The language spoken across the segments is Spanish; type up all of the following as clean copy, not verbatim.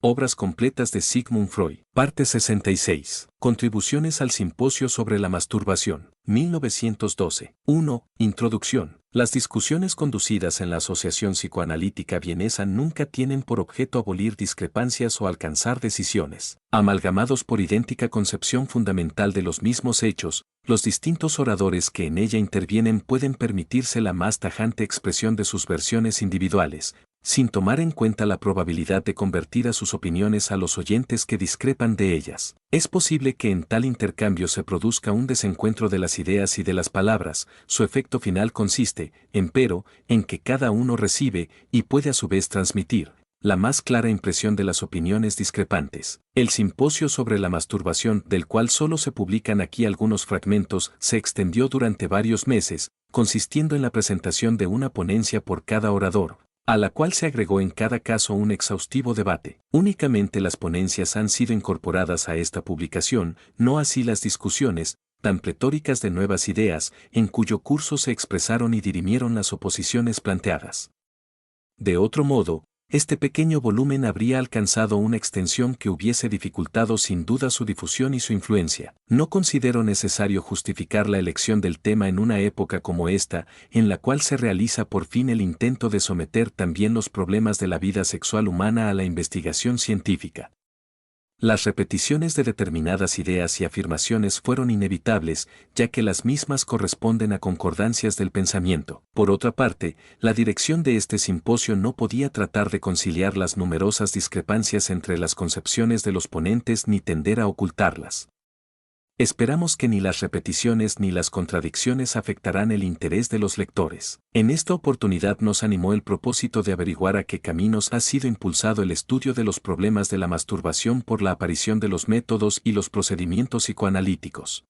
Obras completas de Sigmund Freud. Parte 66. Contribuciones al Simposio sobre la Masturbación. 1912. 1. Introducción. Las discusiones conducidas en la Asociación Psicoanalítica Vienesa nunca tienen por objeto abolir discrepancias o alcanzar decisiones. Amalgamados por idéntica concepción fundamental de los mismos hechos, los distintos oradores que en ella intervienen pueden permitirse la más tajante expresión de sus versiones individuales, sin tomar en cuenta la probabilidad de convertir a sus opiniones a los oyentes que discrepan de ellas. Es posible que en tal intercambio se produzca un desencuentro de las ideas y de las palabras. Su efecto final consiste, empero, en que cada uno recibe, y puede a su vez transmitir, la más clara impresión de las opiniones discrepantes. El simposio sobre la masturbación, del cual solo se publican aquí algunos fragmentos, se extendió durante varios meses, consistiendo en la presentación de una ponencia por cada orador, a la cual se agregó en cada caso un exhaustivo debate. Únicamente las ponencias han sido incorporadas a esta publicación, no así las discusiones, tan pletóricas de nuevas ideas, en cuyo curso se expresaron y dirimieron las oposiciones planteadas. De otro modo, este pequeño volumen habría alcanzado una extensión que hubiese dificultado sin duda su difusión y su influencia. No considero necesario justificar la elección del tema en una época como esta, en la cual se realiza por fin el intento de someter también los problemas de la vida sexual humana a la investigación científica. Las repeticiones de determinadas ideas y afirmaciones fueron inevitables, ya que las mismas corresponden a concordancias del pensamiento. Por otra parte, la dirección de este simposio no podía tratar de conciliar las numerosas discrepancias entre las concepciones de los ponentes ni tender a ocultarlas. Esperamos que ni las repeticiones ni las contradicciones afectarán el interés de los lectores. En esta oportunidad nos animó el propósito de averiguar a qué caminos ha sido impulsado el estudio de los problemas de la masturbación por la aparición de los métodos y los procedimientos psicoanalíticos.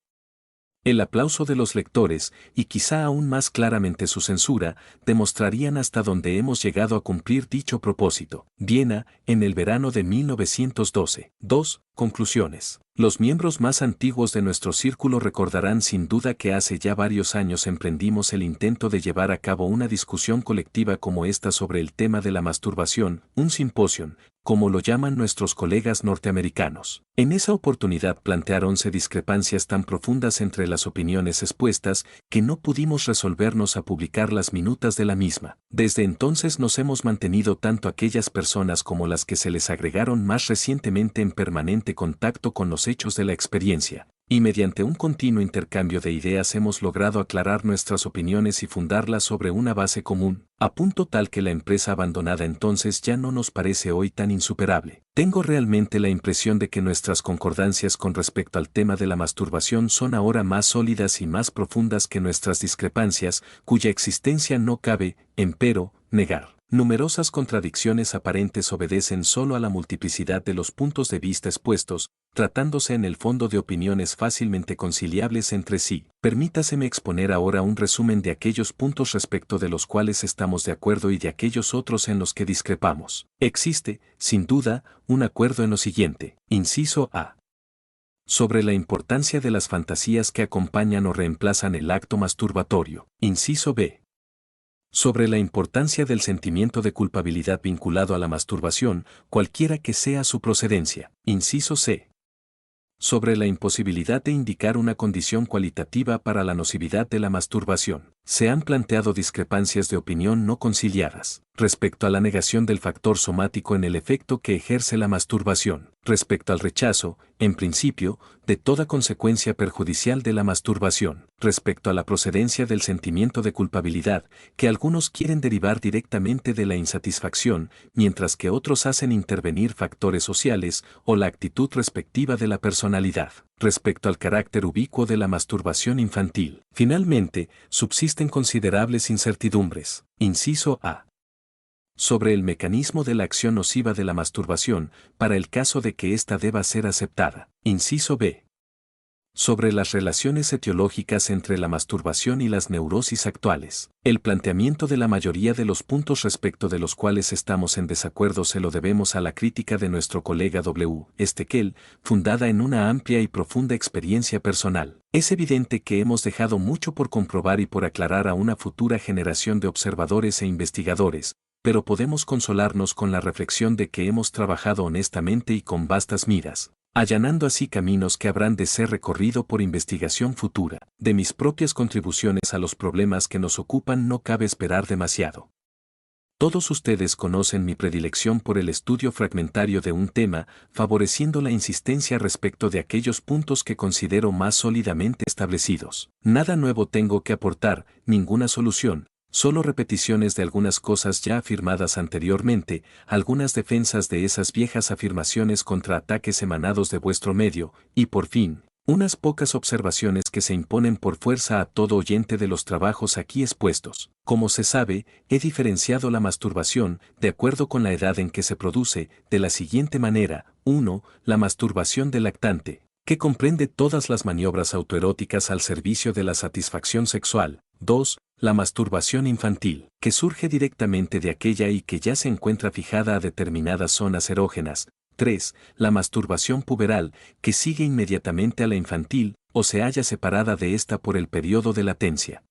El aplauso de los lectores, y quizá aún más claramente su censura, demostrarían hasta dónde hemos llegado a cumplir dicho propósito. Viena, en el verano de 1912. 2. Conclusiones. Los miembros más antiguos de nuestro círculo recordarán sin duda que hace ya varios años emprendimos el intento de llevar a cabo una discusión colectiva como esta sobre el tema de la masturbación, un simposium, como lo llaman nuestros colegas norteamericanos. En esa oportunidad planteáronse discrepancias tan profundas entre las opiniones expuestas que no pudimos resolvernos a publicar las minutas de la misma. Desde entonces nos hemos mantenido tanto aquellas personas como las que se les agregaron más recientemente en permanente contacto con los hechos de la experiencia, y mediante un continuo intercambio de ideas hemos logrado aclarar nuestras opiniones y fundarlas sobre una base común, a punto tal que la empresa abandonada entonces ya no nos parece hoy tan insuperable. Tengo realmente la impresión de que nuestras concordancias con respecto al tema de la masturbación son ahora más sólidas y más profundas que nuestras discrepancias, cuya existencia no cabe, empero, negar. Numerosas contradicciones aparentes obedecen solo a la multiplicidad de los puntos de vista expuestos, tratándose en el fondo de opiniones fácilmente conciliables entre sí. Permítaseme exponer ahora un resumen de aquellos puntos respecto de los cuales estamos de acuerdo y de aquellos otros en los que discrepamos. Existe, sin duda, un acuerdo en lo siguiente. Inciso A. Sobre la importancia de las fantasías que acompañan o reemplazan el acto masturbatorio. Inciso B. Sobre la importancia del sentimiento de culpabilidad vinculado a la masturbación, cualquiera que sea su procedencia. Inciso C. Sobre la imposibilidad de indicar una condición cualitativa para la nocividad de la masturbación. Se han planteado discrepancias de opinión no conciliadas. Respecto a la negación del factor somático en el efecto que ejerce la masturbación. Respecto al rechazo, en principio, de toda consecuencia perjudicial de la masturbación. Respecto a la procedencia del sentimiento de culpabilidad, que algunos quieren derivar directamente de la insatisfacción, mientras que otros hacen intervenir factores sociales o la actitud respectiva de la personalidad. Respecto al carácter ubicuo de la masturbación infantil. Finalmente, subsisten considerables incertidumbres. Inciso A. Sobre el mecanismo de la acción nociva de la masturbación, para el caso de que ésta deba ser aceptada. Inciso B. Sobre las relaciones etiológicas entre la masturbación y las neurosis actuales. El planteamiento de la mayoría de los puntos respecto de los cuales estamos en desacuerdo se lo debemos a la crítica de nuestro colega W. Stekel, fundada en una amplia y profunda experiencia personal. Es evidente que hemos dejado mucho por comprobar y por aclarar a una futura generación de observadores e investigadores, pero podemos consolarnos con la reflexión de que hemos trabajado honestamente y con vastas miras, allanando así caminos que habrán de ser recorrido por investigación futura. De mis propias contribuciones a los problemas que nos ocupan no cabe esperar demasiado. Todos ustedes conocen mi predilección por el estudio fragmentario de un tema, favoreciendo la insistencia respecto de aquellos puntos que considero más sólidamente establecidos. Nada nuevo tengo que aportar, ninguna solución, solo repeticiones de algunas cosas ya afirmadas anteriormente, algunas defensas de esas viejas afirmaciones contra ataques emanados de vuestro medio, y por fin, unas pocas observaciones que se imponen por fuerza a todo oyente de los trabajos aquí expuestos. Como se sabe, he diferenciado la masturbación, de acuerdo con la edad en que se produce, de la siguiente manera: 1. La masturbación del lactante, que comprende todas las maniobras autoeróticas al servicio de la satisfacción sexual. 2. La masturbación infantil, que surge directamente de aquella y que ya se encuentra fijada a determinadas zonas erógenas. 3. La masturbación puberal, que sigue inmediatamente a la infantil, o se halla separada de ésta por el periodo de latencia.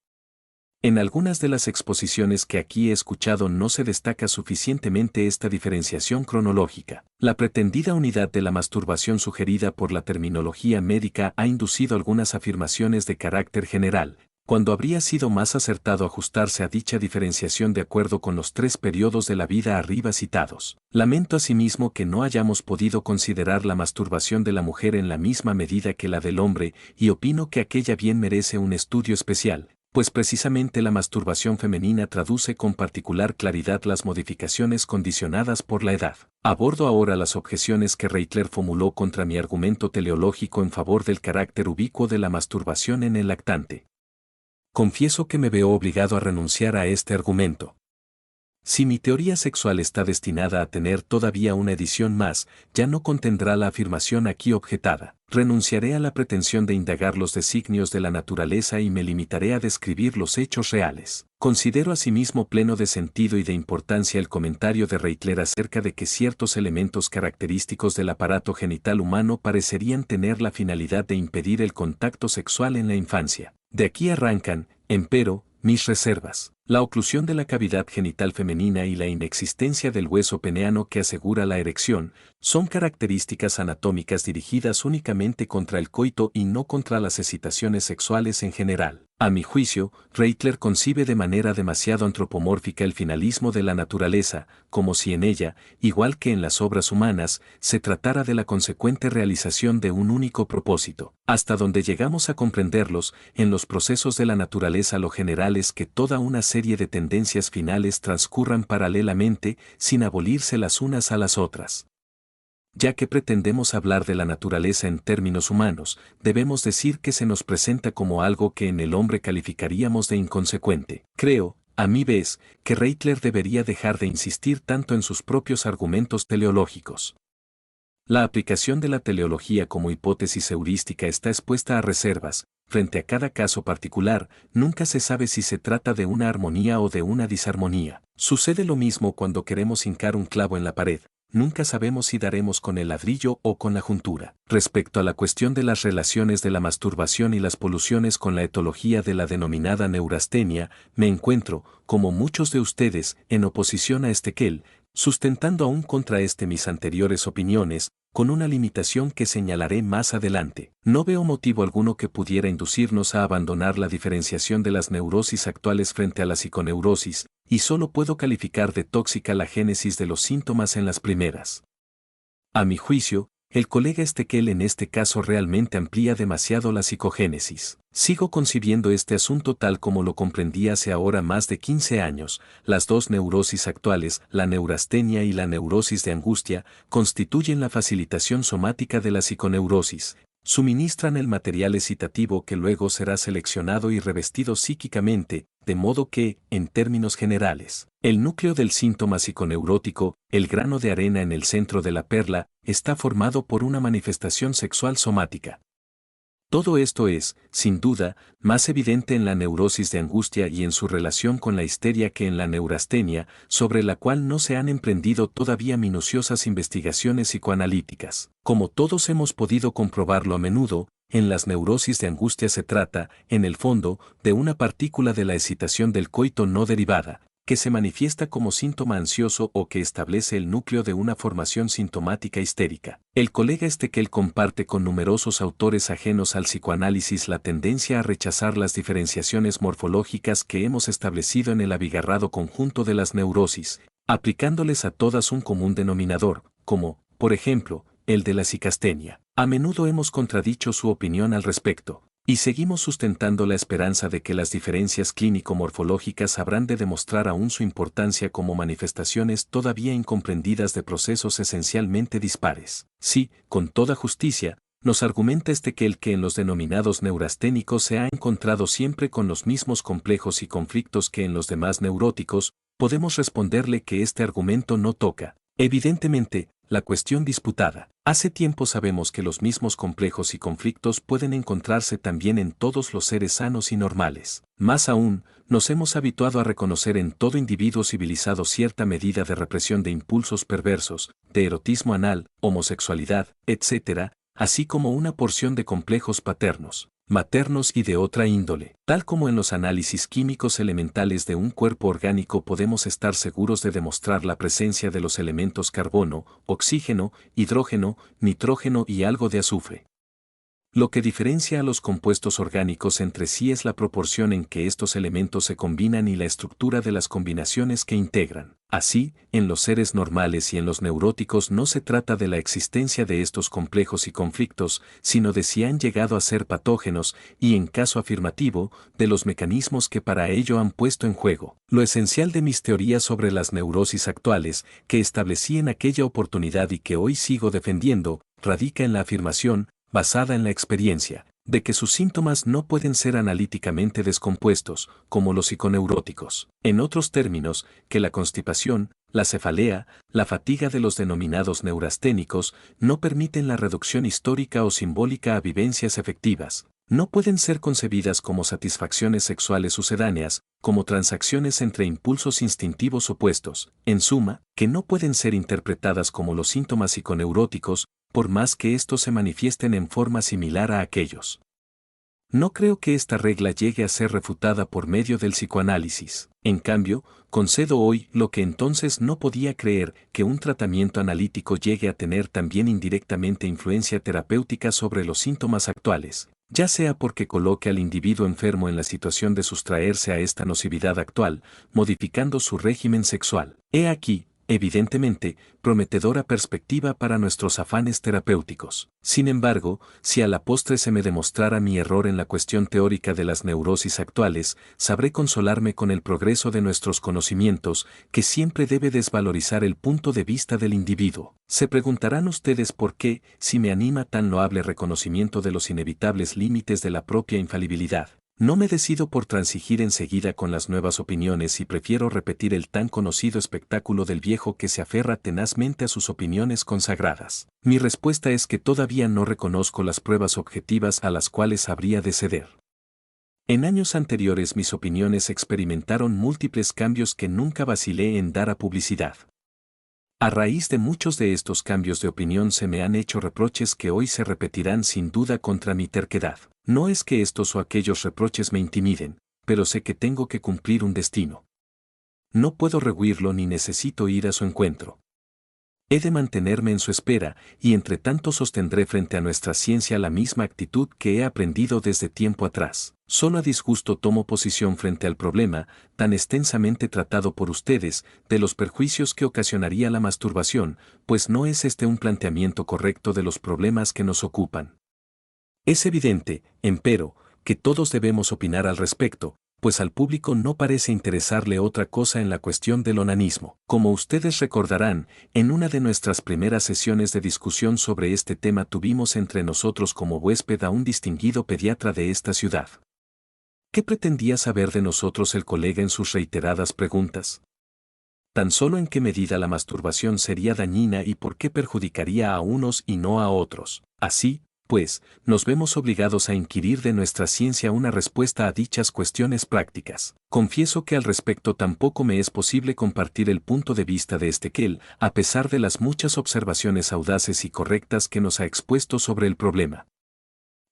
En algunas de las exposiciones que aquí he escuchado no se destaca suficientemente esta diferenciación cronológica. La pretendida unidad de la masturbación sugerida por la terminología médica ha inducido algunas afirmaciones de carácter general, cuando habría sido más acertado ajustarse a dicha diferenciación de acuerdo con los 3 periodos de la vida arriba citados. Lamento asimismo que no hayamos podido considerar la masturbación de la mujer en la misma medida que la del hombre, y opino que aquella bien merece un estudio especial, pues precisamente la masturbación femenina traduce con particular claridad las modificaciones condicionadas por la edad. Abordo ahora las objeciones que Reitler formuló contra mi argumento teleológico en favor del carácter ubicuo de la masturbación en el lactante. Confieso que me veo obligado a renunciar a este argumento. Si mi teoría sexual está destinada a tener todavía una edición más, ya no contendrá la afirmación aquí objetada. Renunciaré a la pretensión de indagar los designios de la naturaleza y me limitaré a describir los hechos reales. Considero asimismo pleno de sentido y de importancia el comentario de Reitler acerca de que ciertos elementos característicos del aparato genital humano parecerían tener la finalidad de impedir el contacto sexual en la infancia. De aquí arrancan, empero, mis reservas. La oclusión de la cavidad genital femenina y la inexistencia del hueso peneano que asegura la erección son características anatómicas dirigidas únicamente contra el coito y no contra las excitaciones sexuales en general. A mi juicio, Reitler concibe de manera demasiado antropomórfica el finalismo de la naturaleza, como si en ella, igual que en las obras humanas, se tratara de la consecuente realización de un único propósito. Hasta donde llegamos a comprenderlos, en los procesos de la naturaleza lo general es que toda una serie de tendencias finales transcurran paralelamente, sin abolirse las unas a las otras. Ya que pretendemos hablar de la naturaleza en términos humanos, debemos decir que se nos presenta como algo que en el hombre calificaríamos de inconsecuente. Creo, a mi vez, que Reitler debería dejar de insistir tanto en sus propios argumentos teleológicos. La aplicación de la teleología como hipótesis heurística está expuesta a reservas. Frente a cada caso particular, nunca se sabe si se trata de una armonía o de una disarmonía. Sucede lo mismo cuando queremos hincar un clavo en la pared. Nunca sabemos si daremos con el ladrillo o con la juntura. Respecto a la cuestión de las relaciones de la masturbación y las poluciones con la etología de la denominada neurastenia, me encuentro, como muchos de ustedes, en oposición a Stekel, sustentando aún contra mis anteriores opiniones, con una limitación que señalaré más adelante. No veo motivo alguno que pudiera inducirnos a abandonar la diferenciación de las neurosis actuales frente a la psiconeurosis, y solo puedo calificar de tóxica la génesis de los síntomas en las primeras. A mi juicio, el colega Stekel en este caso realmente amplía demasiado la psicogénesis. Sigo concibiendo este asunto tal como lo comprendí hace ahora más de 15 años. Las dos neurosis actuales, la neurastenia y la neurosis de angustia, constituyen la facilitación somática de la psiconeurosis. Suministran el material excitativo que luego será seleccionado y revestido psíquicamente, de modo que, en términos generales, el núcleo del síntoma psiconeurótico, el grano de arena en el centro de la perla, está formado por una manifestación sexual somática. Todo esto es, sin duda, más evidente en la neurosis de angustia y en su relación con la histeria que en la neurastenia, sobre la cual no se han emprendido todavía minuciosas investigaciones psicoanalíticas. Como todos hemos podido comprobarlo a menudo, en las neurosis de angustia se trata, en el fondo, de una partícula de la excitación del coito no derivada, que se manifiesta como síntoma ansioso o que establece el núcleo de una formación sintomática histérica. El colega Stekel comparte con numerosos autores ajenos al psicoanálisis la tendencia a rechazar las diferenciaciones morfológicas que hemos establecido en el abigarrado conjunto de las neurosis, aplicándoles a todas un común denominador, como, por ejemplo, el de la psicastenia. A menudo hemos contradicho su opinión al respecto, y seguimos sustentando la esperanza de que las diferencias clínico-morfológicas habrán de demostrar aún su importancia como manifestaciones todavía incomprendidas de procesos esencialmente dispares. Sí, con toda justicia, nos argumenta Stekel que en los denominados neurasténicos se ha encontrado siempre con los mismos complejos y conflictos que en los demás neuróticos, podemos responderle que este argumento no toca, evidentemente, la cuestión disputada. Hace tiempo sabemos que los mismos complejos y conflictos pueden encontrarse también en todos los seres sanos y normales. Más aún, nos hemos habituado a reconocer en todo individuo civilizado cierta medida de represión de impulsos perversos, de erotismo anal, homosexualidad, etc., así como una porción de complejos paternos, maternos y de otra índole. Tal como en los análisis químicos elementales de un cuerpo orgánico podemos estar seguros de demostrar la presencia de los elementos carbono, oxígeno, hidrógeno, nitrógeno y algo de azufre. Lo que diferencia a los compuestos orgánicos entre sí es la proporción en que estos elementos se combinan y la estructura de las combinaciones que integran. Así, en los seres normales y en los neuróticos no se trata de la existencia de estos complejos y conflictos, sino de si han llegado a ser patógenos y, en caso afirmativo, de los mecanismos que para ello han puesto en juego. Lo esencial de mis teorías sobre las neurosis actuales, que establecí en aquella oportunidad y que hoy sigo defendiendo, radica en la afirmación, basada en la experiencia, de que sus síntomas no pueden ser analíticamente descompuestos, como los psiconeuróticos. En otros términos, que la constipación, la cefalea, la fatiga de los denominados neurasténicos, no permiten la reducción histórica o simbólica a vivencias efectivas. No pueden ser concebidas como satisfacciones sexuales sucedáneas, como transacciones entre impulsos instintivos opuestos, en suma, que no pueden ser interpretadas como los síntomas psiconeuróticos, por más que estos se manifiesten en forma similar a aquellos. No creo que esta regla llegue a ser refutada por medio del psicoanálisis. En cambio, concedo hoy lo que entonces no podía creer, que un tratamiento analítico llegue a tener también indirectamente influencia terapéutica sobre los síntomas actuales, ya sea porque coloque al individuo enfermo en la situación de sustraerse a esta nocividad actual, modificando su régimen sexual. He aquí, evidentemente, prometedora perspectiva para nuestros afanes terapéuticos. Sin embargo, si a la postre se me demostrara mi error en la cuestión teórica de las neurosis actuales, sabré consolarme con el progreso de nuestros conocimientos, que siempre debe desvalorizar el punto de vista del individuo. Se preguntarán ustedes por qué, si me anima tan loable reconocimiento de los inevitables límites de la propia infalibilidad, no me decido por transigir enseguida con las nuevas opiniones y prefiero repetir el tan conocido espectáculo del viejo que se aferra tenazmente a sus opiniones consagradas. Mi respuesta es que todavía no reconozco las pruebas objetivas a las cuales habría de ceder. En años anteriores mis opiniones experimentaron múltiples cambios que nunca vacilé en dar a publicidad. A raíz de muchos de estos cambios de opinión se me han hecho reproches que hoy se repetirán sin duda contra mi terquedad. No es que estos o aquellos reproches me intimiden, pero sé que tengo que cumplir un destino. No puedo rehuirlo ni necesito ir a su encuentro. He de mantenerme en su espera, y entre tanto sostendré frente a nuestra ciencia la misma actitud que he aprendido desde tiempo atrás. Solo a disgusto tomo posición frente al problema, tan extensamente tratado por ustedes, de los perjuicios que ocasionaría la masturbación, pues no es este un planteamiento correcto de los problemas que nos ocupan. Es evidente, empero, que todos debemos opinar al respecto, pues al público no parece interesarle otra cosa en la cuestión del onanismo. Como ustedes recordarán, en una de nuestras primeras sesiones de discusión sobre este tema tuvimos entre nosotros como huésped a un distinguido pediatra de esta ciudad. ¿Qué pretendía saber de nosotros el colega en sus reiteradas preguntas? Tan solo en qué medida la masturbación sería dañina y por qué perjudicaría a unos y no a otros. Así, pues, nos vemos obligados a inquirir de nuestra ciencia una respuesta a dichas cuestiones prácticas. Confieso que al respecto tampoco me es posible compartir el punto de vista de Stekel, a pesar de las muchas observaciones audaces y correctas que nos ha expuesto sobre el problema.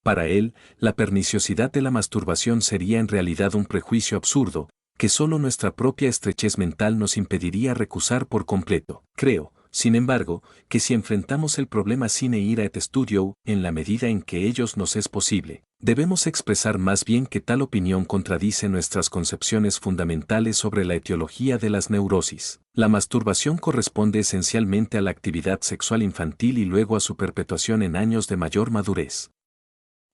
Para él, la perniciosidad de la masturbación sería en realidad un prejuicio absurdo, que solo nuestra propia estrechez mental nos impediría recusar por completo. Creo, sin embargo, que si enfrentamos el problema sine ira et studio, en la medida en que ellos nos es posible, debemos expresar más bien que tal opinión contradice nuestras concepciones fundamentales sobre la etiología de las neurosis. La masturbación corresponde esencialmente a la actividad sexual infantil y luego a su perpetuación en años de mayor madurez.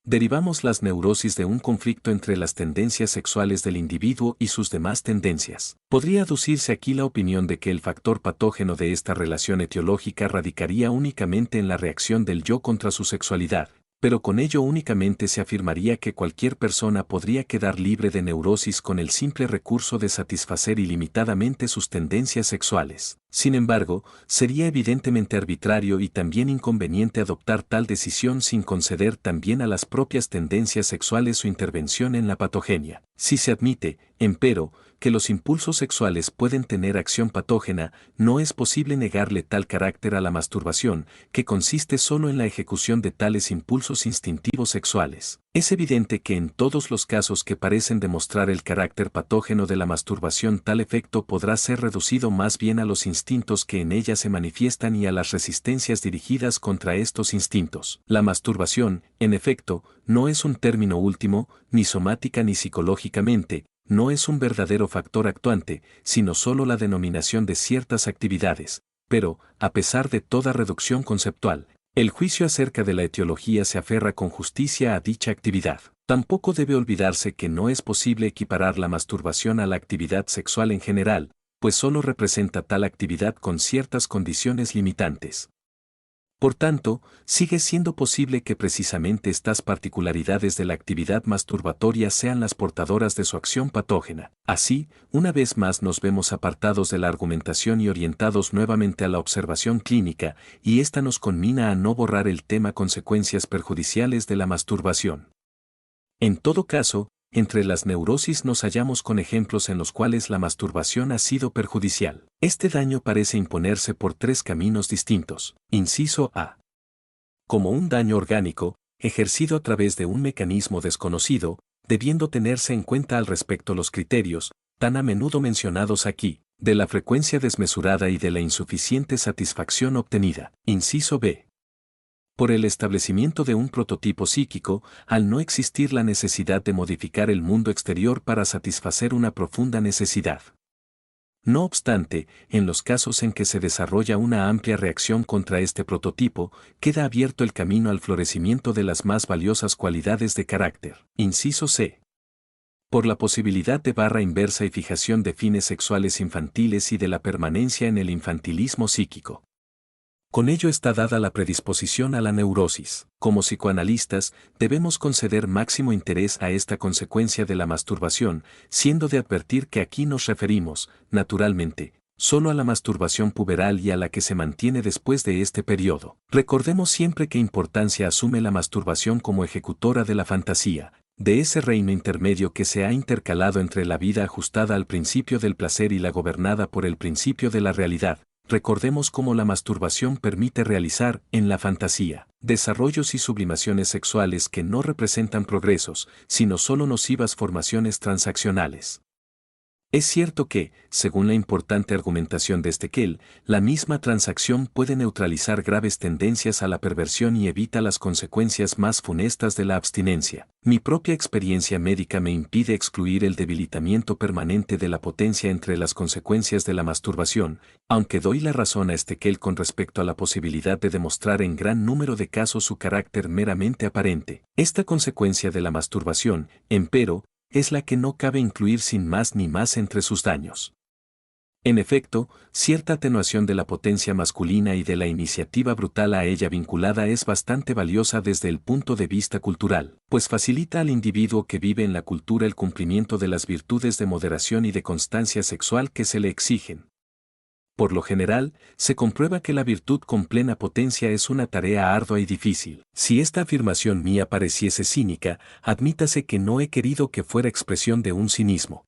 Derivamos las neurosis de un conflicto entre las tendencias sexuales del individuo y sus demás tendencias. Podría aducirse aquí la opinión de que el factor patógeno de esta relación etiológica radicaría únicamente en la reacción del yo contra su sexualidad, pero con ello únicamente se afirmaría que cualquier persona podría quedar libre de neurosis con el simple recurso de satisfacer ilimitadamente sus tendencias sexuales. Sin embargo, sería evidentemente arbitrario y también inconveniente adoptar tal decisión sin conceder también a las propias tendencias sexuales su intervención en la patogenia. Si se admite, empero, que los impulsos sexuales pueden tener acción patógena, no es posible negarle tal carácter a la masturbación, que consiste solo en la ejecución de tales impulsos instintivos sexuales. Es evidente que en todos los casos que parecen demostrar el carácter patógeno de la masturbación, tal efecto podrá ser reducido más bien a los instintos que en ella se manifiestan y a las resistencias dirigidas contra estos instintos. La masturbación, en efecto, no es un término último, ni somática ni psicológicamente, no es un verdadero factor actuante, sino solo la denominación de ciertas actividades. Pero, a pesar de toda reducción conceptual, el juicio acerca de la etiología se aferra con justicia a dicha actividad. Tampoco debe olvidarse que no es posible equiparar la masturbación a la actividad sexual en general, pues solo representa tal actividad con ciertas condiciones limitantes. Por tanto, sigue siendo posible que precisamente estas particularidades de la actividad masturbatoria sean las portadoras de su acción patógena. Así, una vez más nos vemos apartados de la argumentación y orientados nuevamente a la observación clínica, y esta nos conmina a no borrar el tema consecuencias perjudiciales de la masturbación. En todo caso, entre las neurosis nos hallamos con ejemplos en los cuales la masturbación ha sido perjudicial. Este daño parece imponerse por tres caminos distintos. Inciso A. Como un daño orgánico, ejercido a través de un mecanismo desconocido, debiendo tenerse en cuenta al respecto los criterios, tan a menudo mencionados aquí, de la frecuencia desmesurada y de la insuficiente satisfacción obtenida. Inciso B. Por el establecimiento de un prototipo psíquico, al no existir la necesidad de modificar el mundo exterior para satisfacer una profunda necesidad. No obstante, en los casos en que se desarrolla una amplia reacción contra este prototipo, queda abierto el camino al florecimiento de las más valiosas cualidades de carácter. Inciso C. Por la posibilidad de barra inversa y fijación de fines sexuales infantiles y de la permanencia en el infantilismo psíquico. Con ello está dada la predisposición a la neurosis. Como psicoanalistas, debemos conceder máximo interés a esta consecuencia de la masturbación, siendo de advertir que aquí nos referimos, naturalmente, solo a la masturbación puberal y a la que se mantiene después de este periodo. Recordemos siempre qué importancia asume la masturbación como ejecutora de la fantasía, de ese reino intermedio que se ha intercalado entre la vida ajustada al principio del placer y la gobernada por el principio de la realidad. Recordemos cómo la masturbación permite realizar, en la fantasía, desarrollos y sublimaciones sexuales que no representan progresos, sino solo nocivas formaciones transaccionales. Es cierto que, según la importante argumentación de Stekel, la misma transacción puede neutralizar graves tendencias a la perversión y evita las consecuencias más funestas de la abstinencia. Mi propia experiencia médica me impide excluir el debilitamiento permanente de la potencia entre las consecuencias de la masturbación, aunque doy la razón a Stekel con respecto a la posibilidad de demostrar en gran número de casos su carácter meramente aparente. Esta consecuencia de la masturbación, empero, es la que no cabe incluir sin más ni más entre sus daños. En efecto, cierta atenuación de la potencia masculina y de la iniciativa brutal a ella vinculada es bastante valiosa desde el punto de vista cultural, pues facilita al individuo que vive en la cultura el cumplimiento de las virtudes de moderación y de constancia sexual que se le exigen. Por lo general, se comprueba que la virtud con plena potencia es una tarea ardua y difícil. Si esta afirmación mía pareciese cínica, admítase que no he querido que fuera expresión de un cinismo.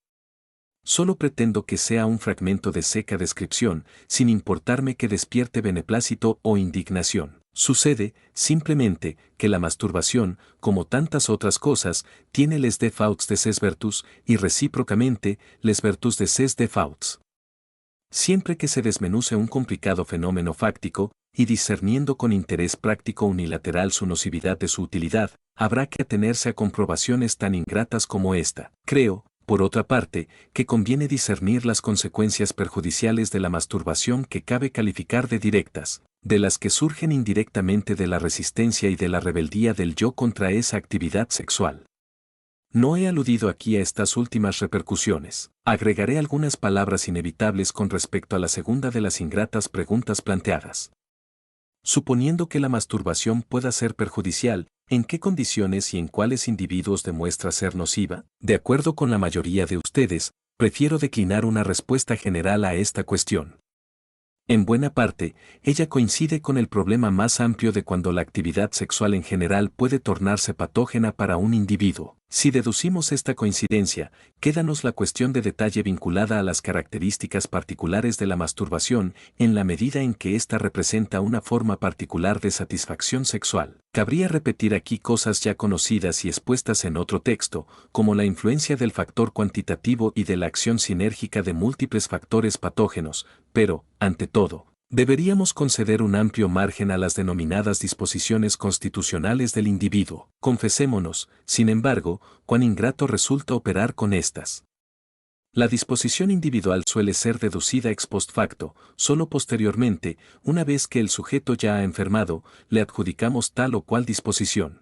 Solo pretendo que sea un fragmento de seca descripción, sin importarme que despierte beneplácito o indignación. Sucede, simplemente, que la masturbación, como tantas otras cosas, tiene les défauts de ses vertus, y recíprocamente, les vertus de ses défauts. Siempre que se desmenuce un complicado fenómeno fáctico, y discerniendo con interés práctico unilateral su nocividad de su utilidad, habrá que atenerse a comprobaciones tan ingratas como esta. Creo, por otra parte, que conviene discernir las consecuencias perjudiciales de la masturbación que cabe calificar de directas, de las que surgen indirectamente de la resistencia y de la rebeldía del yo contra esa actividad sexual. No he aludido aquí a estas últimas repercusiones. Agregaré algunas palabras inevitables con respecto a la segunda de las ingratas preguntas planteadas. Suponiendo que la masturbación pueda ser perjudicial, ¿en qué condiciones y en cuáles individuos demuestra ser nociva? De acuerdo con la mayoría de ustedes, prefiero declinar una respuesta general a esta cuestión. En buena parte, ella coincide con el problema más amplio de cuando la actividad sexual en general puede tornarse patógena para un individuo. Si deducimos esta coincidencia, quédanos la cuestión de detalle vinculada a las características particulares de la masturbación, en la medida en que ésta representa una forma particular de satisfacción sexual. Cabría repetir aquí cosas ya conocidas y expuestas en otro texto, como la influencia del factor cuantitativo y de la acción sinérgica de múltiples factores patógenos, pero, ante todo, deberíamos conceder un amplio margen a las denominadas disposiciones constitucionales del individuo. Confesémonos, sin embargo, cuán ingrato resulta operar con estas. La disposición individual suele ser deducida ex post facto, solo posteriormente, una vez que el sujeto ya ha enfermado, le adjudicamos tal o cual disposición.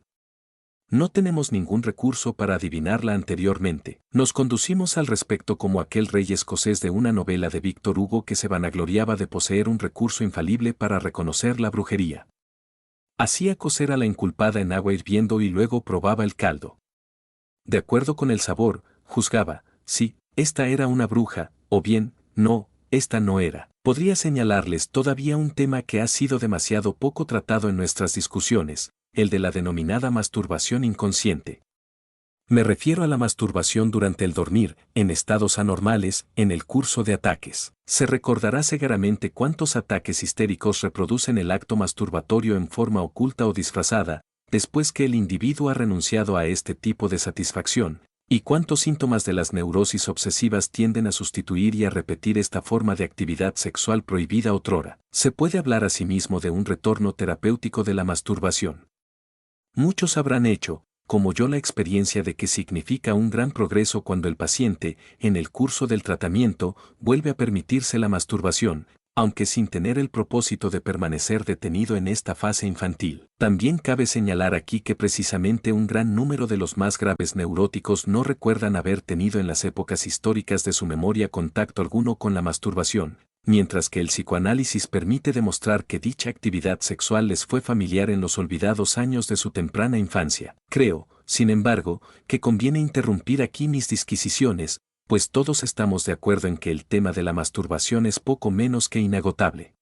No tenemos ningún recurso para adivinarla anteriormente. Nos conducimos al respecto como aquel rey escocés de una novela de Víctor Hugo que se vanagloriaba de poseer un recurso infalible para reconocer la brujería. Hacía cocer a la inculpada en agua hirviendo y luego probaba el caldo. De acuerdo con el sabor, juzgaba, sí, esta era una bruja, o bien, no, esta no era. Podría señalarles todavía un tema que ha sido demasiado poco tratado en nuestras discusiones, el de la denominada masturbación inconsciente. Me refiero a la masturbación durante el dormir, en estados anormales, en el curso de ataques. Se recordará severamente cuántos ataques histéricos reproducen el acto masturbatorio en forma oculta o disfrazada, después que el individuo ha renunciado a este tipo de satisfacción, y cuántos síntomas de las neurosis obsesivas tienden a sustituir y a repetir esta forma de actividad sexual prohibida otrora. Se puede hablar asimismo de un retorno terapéutico de la masturbación. Muchos habrán hecho, como yo, la experiencia de que significa un gran progreso cuando el paciente, en el curso del tratamiento, vuelve a permitirse la masturbación, aunque sin tener el propósito de permanecer detenido en esta fase infantil. También cabe señalar aquí que precisamente un gran número de los más graves neuróticos no recuerdan haber tenido en las épocas históricas de su memoria contacto alguno con la masturbación, mientras que el psicoanálisis permite demostrar que dicha actividad sexual les fue familiar en los olvidados años de su temprana infancia. Creo, sin embargo, que conviene interrumpir aquí mis disquisiciones, pues todos estamos de acuerdo en que el tema de la masturbación es poco menos que inagotable.